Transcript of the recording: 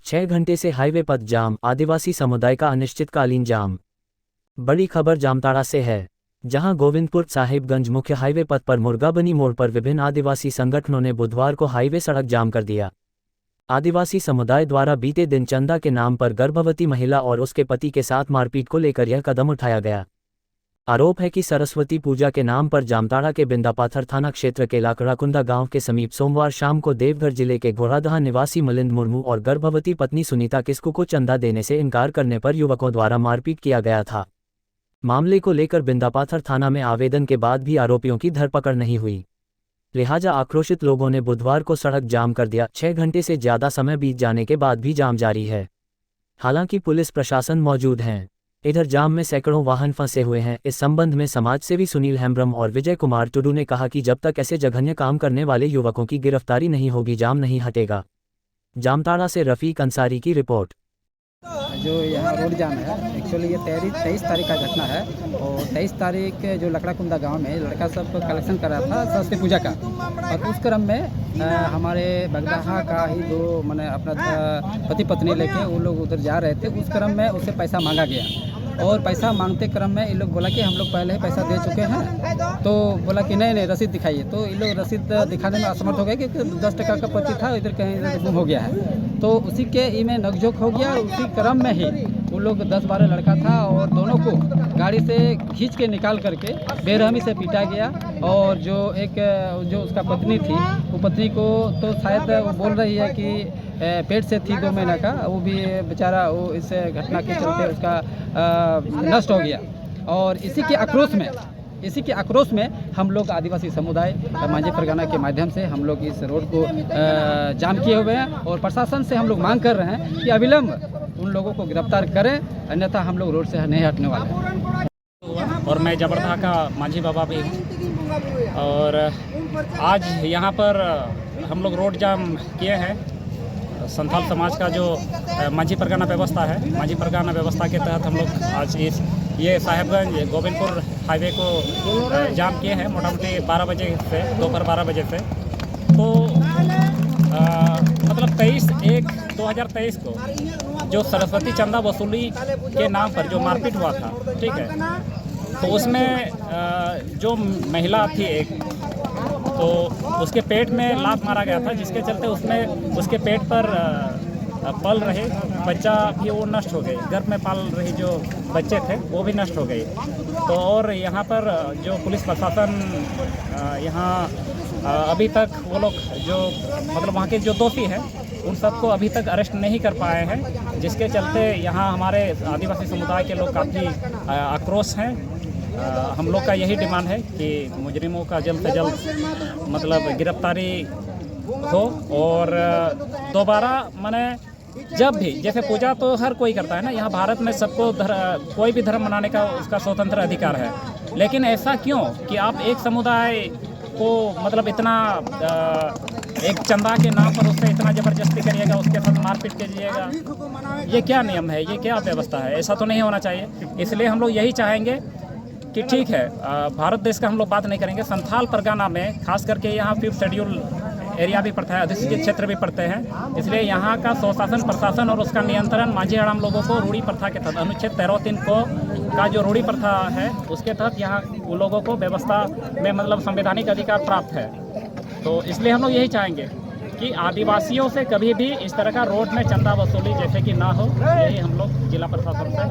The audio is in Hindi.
6 घंटे से हाईवे पथ जाम, आदिवासी समुदाय का अनिश्चितकालीन जाम। बड़ी खबर जामताड़ा से है, जहां गोविंदपुर साहिबगंज मुख्य हाईवे पथ पर मुर्गाबनी मोड़ पर विभिन्न आदिवासी संगठनों ने बुधवार को हाईवे सड़क जाम कर दिया। आदिवासी समुदाय द्वारा बीते दिन चंदा के नाम पर गर्भवती महिला और उसके पति के साथ मारपीट को लेकर यह कदम उठाया गया। आरोप है कि सरस्वती पूजा के नाम पर जामताड़ा के बिंदापाथर थाना क्षेत्र के लाकड़ाकुंदा गांव के समीप सोमवार शाम को देवघर जिले के घोड़ादहा निवासी मिलिंद मुर्मू और गर्भवती पत्नी सुनीता किस्कू को चंदा देने से इनकार करने पर युवकों द्वारा मारपीट किया गया था। मामले को लेकर बिंदापाथर थाना में आवेदन के बाद भी आरोपियों की धरपकड़ नहीं हुई, लिहाजा आक्रोशित लोगों ने बुधवार को सड़क जाम कर दिया। 6 घंटे से ज्यादा समय बीत जाने के बाद भी जाम जारी है। हालांकि पुलिस प्रशासन मौजूद है। इधर जाम में सैकड़ों वाहन फंसे हुए हैं। इस संबंध में समाजसेवी सुनील हेम्ब्रम और विजय कुमार टुडू ने कहा कि जब तक ऐसे जघन्य काम करने वाले युवकों की गिरफ्तारी नहीं होगी, जाम नहीं हटेगा। जामताड़ा से रफीक अंसारी की रिपोर्ट। जो यहाँ रोड जाम है, एक्चुअली ये 23 तारीख का घटना है। और 23 तारीख जो लकड़ाकुंदा गांव में लड़का सब कलेक्शन कर रहा था सरस्वती पूजा का, और उस क्रम में हमारे बगदाहा का ही दो मैंने अपना पति पत्नी लेके वो लोग उधर जा रहे थे। उस क्रम में उससे पैसा मांगा गया, और पैसा मांगते क्रम में ये लोग बोला कि हम लोग पहले ही पैसा दे चुके हैं। तो बोला कि नहीं रसीद दिखाइए। तो ये लोग रसीद दिखाने में असमर्थ हो गए, क्योंकि 10 टका का पर्ची था, इधर कहीं गुम हो गया है। तो उसी के ई में नकझोंक हो गया। उसी क्रम में ही वो लोग 10-12 लड़का था, और दोनों को गाड़ी से खींच के निकाल करके बेरहमी से पीटा गया। और जो उसका पत्नी थी, वो पत्नी को तो शायद वो बोल रही है कि पेट से थी 2 महीना का, वो भी बेचारा वो इस घटना के चलते उसका नष्ट हो गया। और इसी के आक्रोश में हम लोग आदिवासी समुदाय मांझी परगना के माध्यम से हम लोग इस रोड को जाम किए हुए हैं, और प्रशासन से हम लोग मांग कर रहे हैं कि अविलंब उन लोगों को गिरफ्तार करें, अन्यथा हम लोग रोड से नहीं हटने वाले हैं। और मैं जबरदहा का मांझी बाबा भी हूँ, और आज यहाँ पर हम लोग रोड जाम किए हैं। संथाल समाज का जो मांझी परगना व्यवस्था है, मांझी परगना व्यवस्था के तहत हम लोग आज ये साहिबगंज गोविंदपुर हाईवे को जाम किए हैं, मोटामोटी 12 बजे से, दोपहर 12 बजे से। तो मतलब 23/1/2023 को जो सरस्वती चंदा वसूली के नाम पर जो मारपीट हुआ था, ठीक है, तो उसमें जो महिला थी एक, तो उसके पेट में लात मारा गया था, जिसके चलते उसके पेट पर पल रहे बच्चा भी वो नष्ट हो गए। गर्भ में पाल रहे जो बच्चे थे वो भी नष्ट हो गए। तो और यहाँ पर जो पुलिस प्रशासन यहाँ अभी तक वो लोग जो मतलब वहाँ के जो दोषी हैं उन सबको अभी तक अरेस्ट नहीं कर पाए हैं, जिसके चलते यहाँ हमारे आदिवासी समुदाय के लोग काफ़ी आक्रोश हैं। हम लोग का यही डिमांड है कि मुजरिमों का जल्द से जल्द मतलब गिरफ्तारी हो, और दोबारा माने जब भी जैसे पूजा तो हर कोई करता है ना, यहाँ भारत में सबको कोई भी धर्म मनाने का उसका स्वतंत्र अधिकार है। लेकिन ऐसा क्यों कि आप एक समुदाय को मतलब इतना एक चंदा के नाम पर उससे इतना ज़बरदस्ती करिएगा, उसके साथ मारपीट कीजिएगा, ये क्या नियम है, ये क्या व्यवस्था है? ऐसा तो नहीं होना चाहिए। इसलिए हम लोग यही चाहेंगे कि ठीक है, भारत देश का हम लोग बात नहीं करेंगे, संथाल परगना में खास करके यहाँ 5th शेड्यूल एरिया भी पड़ता है, अधिसूचित क्षेत्र भी पड़ते हैं। इसलिए यहाँ का स्वशासन प्रशासन और उसका नियंत्रण मांझी हड़ाम लोगों को रूढ़ी प्रथा के तहत अनुच्छेद 13(3) का जो रूढ़ी प्रथा है उसके तहत यहाँ उन लोगों को व्यवस्था में मतलब संवैधानिक अधिकार प्राप्त है। तो इसलिए हम लोग यही चाहेंगे कि आदिवासियों से कभी भी इस तरह का रोड में चंदा वसूली जैसे कि ना हो। यही हम लोग जिला प्रशासन से